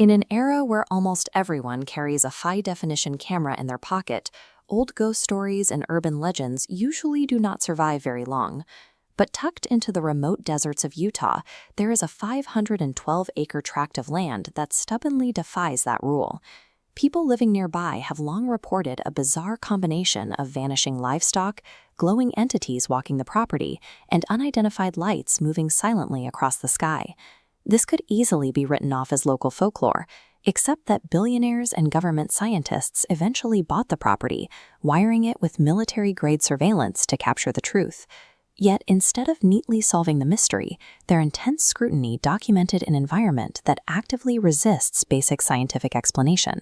In an era where almost everyone carries a high-definition camera in their pocket, old ghost stories and urban legends usually do not survive very long. But tucked into the remote deserts of Utah, there is a 512-acre tract of land that stubbornly defies that rule. People living nearby have long reported a bizarre combination of vanishing livestock, glowing entities walking the property, and unidentified lights moving silently across the sky. This could easily be written off as local folklore, except that billionaires and government scientists eventually bought the property, wiring it with military-grade surveillance to capture the truth. Yet, instead of neatly solving the mystery, their intense scrutiny documented an environment that actively resists basic scientific explanation.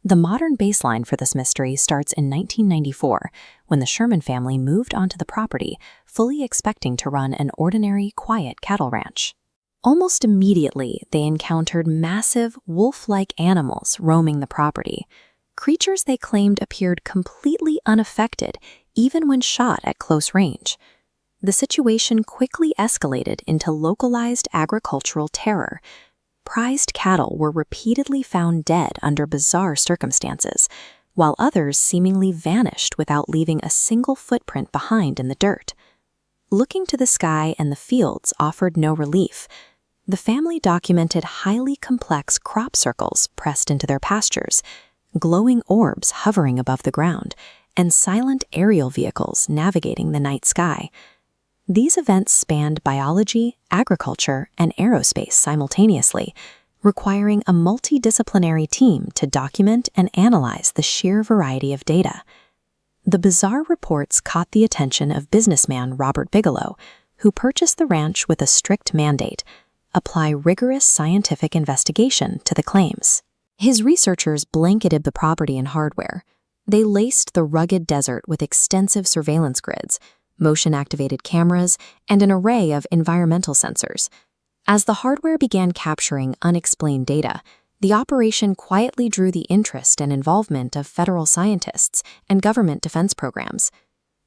The modern baseline for this mystery starts in 1994, when the Sherman family moved onto the property, fully expecting to run an ordinary, quiet cattle ranch. Almost immediately, they encountered massive, wolf-like animals roaming the property. Creatures they claimed appeared completely unaffected, even when shot at close range. The situation quickly escalated into localized agricultural terror. Prized cattle were repeatedly found dead under bizarre circumstances, while others seemingly vanished without leaving a single footprint behind in the dirt. Looking to the sky and the fields offered no relief. The family documented highly complex crop circles pressed into their pastures, glowing orbs hovering above the ground, and silent aerial vehicles navigating the night sky. These events spanned biology, agriculture, and aerospace simultaneously, requiring a multidisciplinary team to document and analyze the sheer variety of data. The bizarre reports caught the attention of businessman Robert Bigelow, who purchased the ranch with a strict mandate: apply rigorous scientific investigation to the claims. His researchers blanketed the property in hardware. They laced the rugged desert with extensive surveillance grids, motion-activated cameras, and an array of environmental sensors. As the hardware began capturing unexplained data, the operation quietly drew the interest and involvement of federal scientists and government defense programs.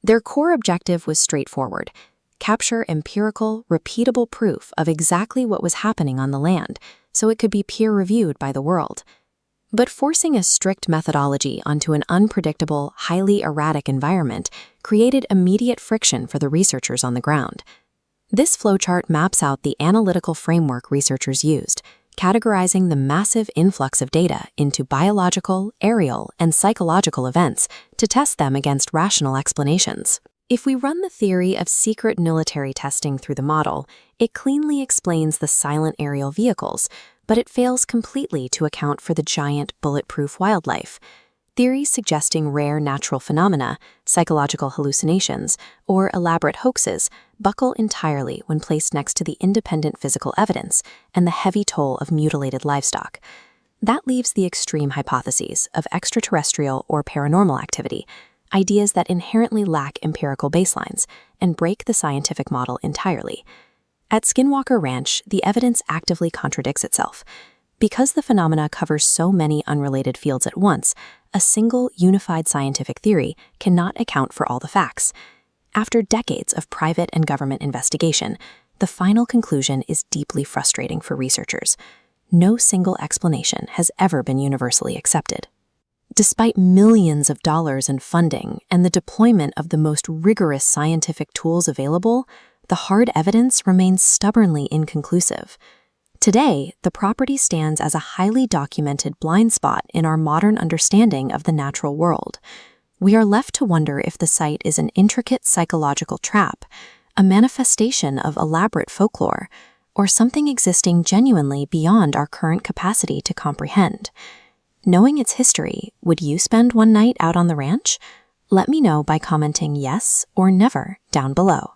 Their core objective was straightforward: capture empirical, repeatable proof of exactly what was happening on the land, so it could be peer-reviewed by the world. But forcing a strict methodology onto an unpredictable, highly erratic environment created immediate friction for the researchers on the ground. This flowchart maps out the analytical framework researchers used, categorizing the massive influx of data into biological, aerial, and psychological events to test them against rational explanations. If we run the theory of secret military testing through the model, it cleanly explains the silent aerial vehicles, but it fails completely to account for the giant, bulletproof wildlife. Theories suggesting rare natural phenomena, psychological hallucinations, or elaborate hoaxes buckle entirely when placed next to the independent physical evidence and the heavy toll of mutilated livestock. That leaves the extreme hypotheses of extraterrestrial or paranormal activity, ideas that inherently lack empirical baselines and break the scientific model entirely. At Skinwalker Ranch, the evidence actively contradicts itself. Because the phenomena covers so many unrelated fields at once, a single unified scientific theory cannot account for all the facts. After decades of private and government investigation, the final conclusion is deeply frustrating for researchers. No single explanation has ever been universally accepted. Despite millions of dollars in funding and the deployment of the most rigorous scientific tools available, the hard evidence remains stubbornly inconclusive. Today, the property stands as a highly documented blind spot in our modern understanding of the natural world. We are left to wonder if the site is an intricate psychological trap, a manifestation of elaborate folklore, or something existing genuinely beyond our current capacity to comprehend. Knowing its history, would you spend one night out on the ranch? Let me know by commenting yes or never down below.